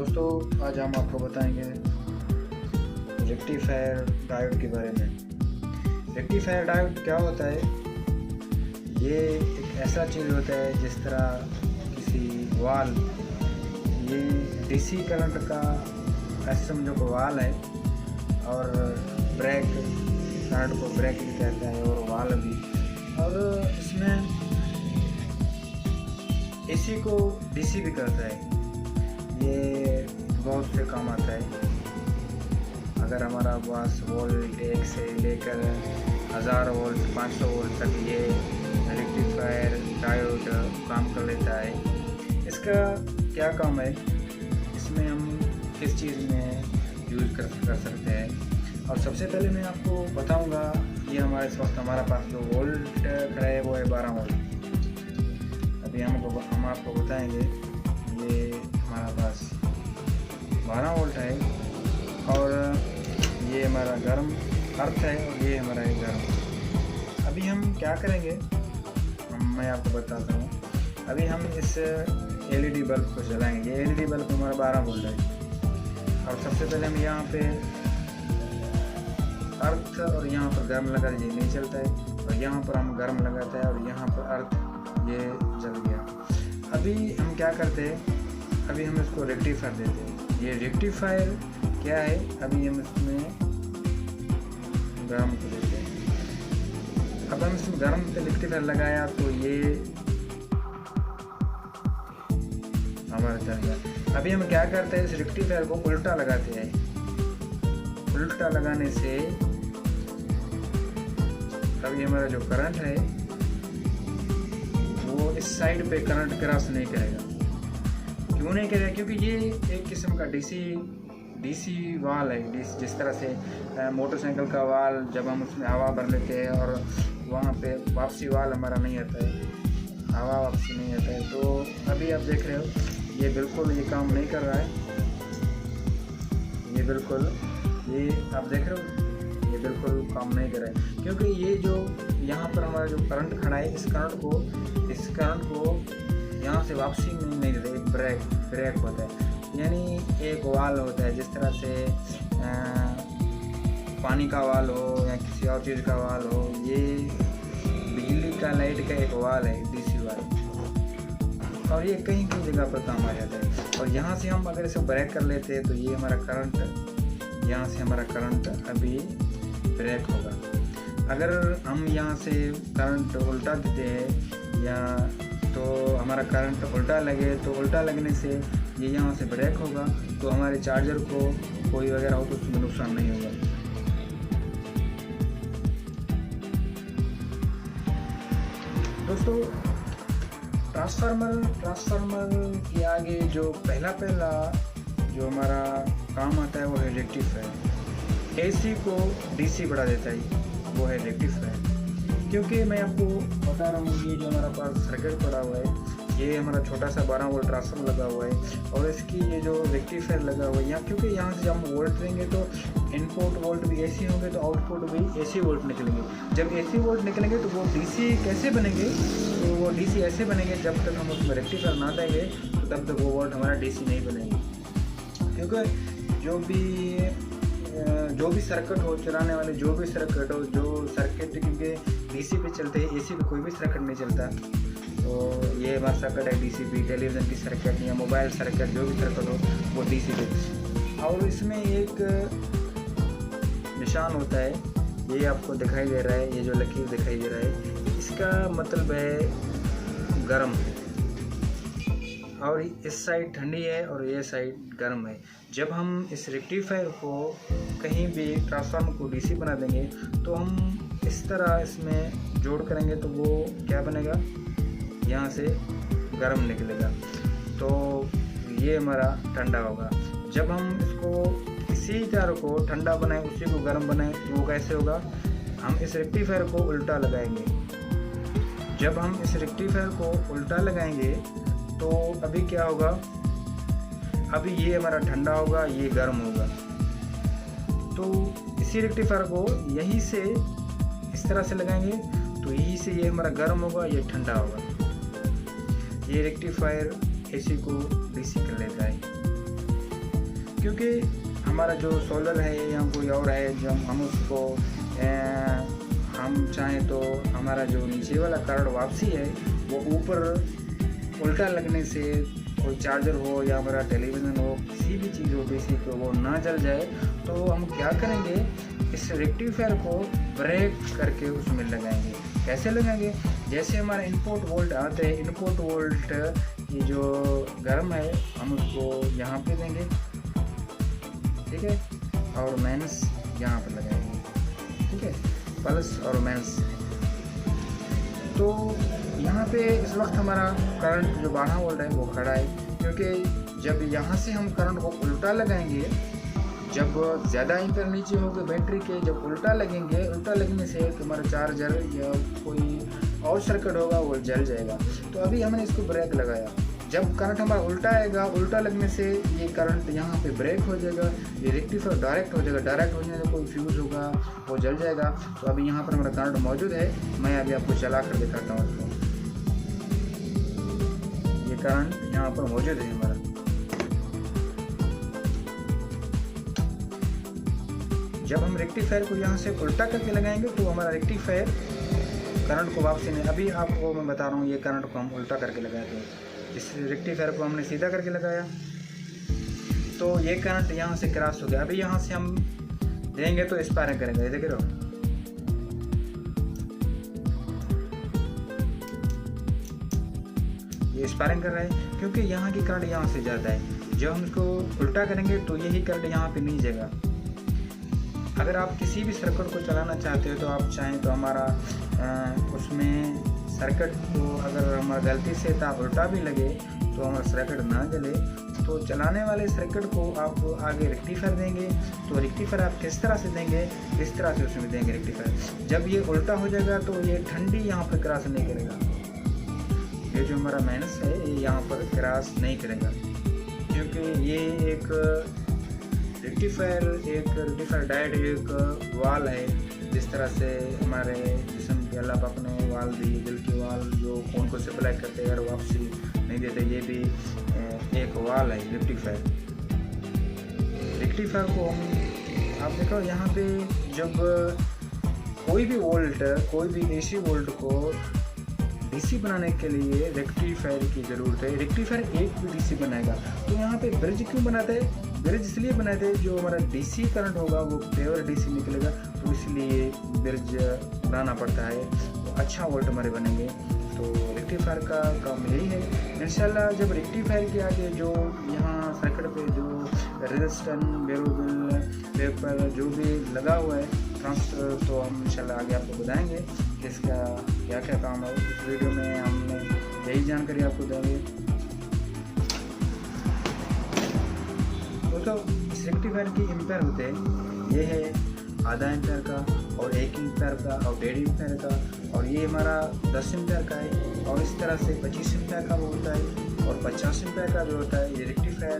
दोस्तों आज हम आपको बताएंगे रेक्टिफायर डायोड के बारे में। रेक्टिफायर डायोड क्या होता है? ये एक ऐसा चीज़ होता है जिस तरह किसी वाल, ये डीसी करंट का ऐसे समझो कि वाल है और ब्रेक करंट को ब्रेक भी कहता है और वाल भी, और इसमें एसी को डीसी भी करता है। ये बहुत से काम आता है। अगर हमारा पास वोल्ट 1 से लेकर 1000 वोल्ट 500 वोल्ट तक ये रेक्टिफायर डायोड काम कर लेता है। इसका क्या काम है, इसमें हम किस चीज़ में यूज़ कर सकते हैं। और सबसे पहले मैं आपको बताऊंगा, ये हमारे इस वक्त हमारा पास जो वोल्ट खड़ा है वो है 12 वोल्ट। अभी हम आपको बताएंगे, ये हमारा पास 12 वोल्ट है और ये हमारा गर्म अर्थ है और ये हमारा है गर्म। अभी हम क्या करेंगे, मैं आपको बताता हूँ। अभी हम इस एलईडी बल्ब को जलाएंगे। ये एलईडी बल्ब हमारा 12 वोल्ट है और सबसे पहले हम यहाँ पे अर्थ और यहाँ पर गर्म लगा दीजिए, नहीं चलता है, और यहाँ पर हम गर्म लगाते हैं और यहाँ पर अर्थ, ये जल गया। अभी हम क्या करते हैं, अभी हम इसको रेक्टिफायर देते हैं। ये रेक्टिफायर क्या है, अभी हम इसमें गर्म को देते हैं। अब हम इसमें गर्म पे रेक्टिफायर लगाया तो ये हमारा चल गया। अभी हम क्या करते हैं, इस रेक्टिफायर को उल्टा लगाते हैं। उल्टा लगाने से अभी हमारा जो करंट है वो इस साइड पे करंट क्रॉस नहीं करेगा। क्यों नहीं करेगा? क्योंकि ये एक किस्म का डीसी वाल है। जिस तरह से मोटरसाइकिल का वाल, जब हम उसमें हवा भर लेते हैं और वहाँ पे वापसी वाल हमारा नहीं आता है, हवा वापसी नहीं आता है। तो अभी आप देख रहे हो ये बिल्कुल ये काम नहीं कर रहा है। ये बिल्कुल, ये आप देख रहे हो ये बिल्कुल काम नहीं कर रहा है, क्योंकि ये जो यहाँ पर हमारा जो करंट खड़ा है, इस करंट को यहाँ से वापसी नहीं देता। एक ब्रेक होता है, यानी एक वाल होता है, जिस तरह से पानी का वाल हो या किसी और चीज़ का वाल हो। ये बिजली का लाइट का एक वाल है, डीसी वाल, और ये कहीं जगह पर काम आ जाता है। और यहाँ से हम अगर इसे ब्रेक कर लेते हैं तो ये हमारा करंट, यहाँ से हमारा करंट अभी ब्रेक होगा। अगर हम यहाँ से करंट उल्टा देते हैं या तो हमारा करंट उल्टा लगे, तो उल्टा लगने से ये यहाँ से ब्रेक होगा, तो हमारे चार्जर को कोई वगैरह हो तो उसमें नुकसान नहीं होगा। दोस्तों ट्रांसफार्मर के आगे जो पहला जो हमारा काम आता है वो है रेक्टिफायर। एसी को डीसी बढ़ा देता है, वो है रेक्टिफायर। क्योंकि मैं आपको बता रहा हूँ, ये जो हमारा पास सर्किट पड़ा हुआ है, ये हमारा छोटा सा 12 वोल्ट ट्रांसफार्मर लगा हुआ है और इसकी ये जो रेक्टिफायर लगा हुआ है यहाँ, क्योंकि यहाँ से जब हम वोल्ट देंगे तो इनपुट वोल्ट भी एसी होंगे तो आउटपुट भी एसी वोल्ट निकलेंगे। जब एसी वोल्ट निकलेंगे तो वो डीसी कैसे बनेंगे, तो वो डीसी ऐसे बनेंगे, जब तक हम उसमें रेक्टिफायर ना देंगे तो तब तक वो वोल्ट हमारा डीसी नहीं बनेंगे। क्योंकि जो भी सर्किट हो, चलाने वाले जो भी सर्किट हो, जो सर्किट क्योंकि डीसी पे चलते हैं, एसी पे कोई भी सर्किट नहीं चलता। तो ये हमारा सर्किट है डीसी पे, टेलीविज़न की सर्किट या मोबाइल सर्किट, जो भी सर्किट हो वो डीसी पे। और इसमें एक निशान होता है, ये आपको दिखाई दे रहा है, ये जो लकीर दिखाई दे रहा है, इसका मतलब है गर्म, और इस साइड ठंडी है और ये साइड गर्म है। जब हम इस रेक्टिफायर को कहीं भी ट्रांसफार्मर को डीसी बना देंगे तो हम इस तरह इसमें जोड़ करेंगे तो वो क्या बनेगा, यहाँ से गर्म निकलेगा, तो ये हमारा ठंडा होगा। जब हम इसको इसी तार को ठंडा बनाएं, उसी को गर्म बनाएं, तो वो कैसे होगा, हम इस रेक्टिफायर को उल्टा लगाएंगे। जब हम इस रेक्टिफायर को उल्टा लगाएंगे तो अभी क्या होगा, अभी ये हमारा ठंडा होगा, ये गर्म होगा। तो इसी रेक्टिफायर को यहीं से इस तरह से लगाएंगे तो यहीं से ये हमारा गर्म होगा, ये ठंडा होगा। ये रेक्टिफायर एसी को डीसी कर लेता है। क्योंकि हमारा जो सोलर है या कोई और है, जब हम उसको हम चाहें तो हमारा जो नीचे वाला करंट वापसी है वो ऊपर उल्टा लगने से कोई चार्जर हो या हमारा टेलीविज़न हो, किसी भी चीज़ हो डीसी को वो ना जल जाए, तो हम क्या करेंगे, इस रेक्टिफायर को ब्रेक करके उसमें लगाएंगे। कैसे लगाएंगे? जैसे हमारा इनपुट वोल्ट आते हैं, इनपुट वोल्ट ये जो गर्म है हम उसको यहाँ पे देंगे, ठीक है, और माइनस यहाँ पर लगाएंगे, ठीक है, प्लस और माइनस। तो यहाँ पे इस वक्त हमारा करंट जो 12 वोल्ट है वो खड़ा है, क्योंकि जब यहाँ से हम करंट को उल्टा लगाएंगे, जब ज़्यादा एम्पीयर नीचे होगा बैटरी के, जब उल्टा लगेंगे, उल्टा लगने से हमारा चार्जर या कोई और सर्किट होगा वो जल जाएगा। तो अभी हमने इसको ब्रेक लगाया, जब करंट हमारा उल्टा आएगा, उल्टा लगने से ये करंट यहाँ पे ब्रेक हो जाएगा, ये रेक्टिफायर डायरेक्ट हो जाएगा, डायरेक्ट होने से कोई फ्यूज़ होगा वो जल जाएगा। तो अभी यहाँ पर हमारा करंट मौजूद है, मैं अभी आपको चला कर दिखाता हूँ उसको। ये करंट यहाँ पर मौजूद है हमारा। जब हम रेक्टिफायर को यहाँ से उल्टा करके लगाएंगे तो हमारा रेक्टिफायर करंट को वापसी नहीं। अभी आपको मैं बता रहा हूँ, ये करंट को हम उल्टा करके लगाए थे, इस रेक्टिफायर को हमने सीधा करके लगाया तो ये करंट यहाँ से क्रॉस हो गया। अभी यहाँ से हम देंगे तो स्पार्किंग करेंगे, ये देख रहे हो, ये स्पार्किंग कर रहा है, क्योंकि यहाँ की करंट यहाँ से ज़्यादा है। जब हम इसको उल्टा करेंगे तो यही करंट यहाँ पे नहीं जाएगा। अगर आप किसी भी सर्किट को चलाना चाहते हो तो आप चाहें तो हमारा उसमें सर्किट को अगर हमारा गलती से तार उल्टा भी लगे तो हमारा सर्किट ना जले, तो चलाने वाले सर्किट को आप आगे रेक्टिफायर देंगे। तो रेक्टिफायर आप किस तरह से देंगे, इस तरह से उसमें देंगे रेक्टिफायर। जब ये उल्टा हो जाएगा तो ये ठंडी यहाँ पर क्रॉस नहीं करेगा, ये जो हमारा माइनस है ये यहाँ पर क्रॉस नहीं करेगा, क्योंकि ये एक रेक्टिफायर डायोड एक वाल है। जिस तरह से हमारे जिस्म के अल्लाह पाक ने वाल दी, दिल की वाल जो खून को सप्लाई करते अगर वापसी नहीं देते, ये भी एक वाल है रेक्टिफायर को हम आप देखो यहाँ पे जब कोई भी वोल्ट, कोई भी एसी वोल्ट को डीसी बनाने के लिए रेक्टिफायर की ज़रूरत है। रेक्टिफायर एक भी डीसी बनाएगा। तो यहाँ पे ब्रिज क्यों बनाते हैं? ब्रिज इसलिए बनाते हैं जो हमारा डीसी करंट होगा वो प्योर डीसी निकलेगा, तो इसलिए ब्रिज बनाना पड़ता है, तो अच्छा वोल्ट हमारे बनेंगे। तो रेक्टिफायर का काम यही है। इंशाल्लाह जब रेक्टिफायर के आगे जो यहाँ सर्किट पे जो रेजिस्टेंस, वेरिएबल, पेपर जो भी लगा हुआ है ट्रांजिस्टर, तो हम इंशाल्लाह आगे आपको बताएंगे कि इसका क्या क्या काम है। इस वीडियो में हमने यही जानकारी आपको देंगे। तो इस रेक्टिफायर की एम्पेयर होते हैं, ये है आधा एम्पेयर का और 1 एम्पेयर का और 1.5 एम्पेयर का, और ये हमारा 10 एम्पेयर का है, और इस तरह से 25 एम्पेयर का भी होता है और 50 एम्पेयर का भी होता है। ये रेक्टिफायर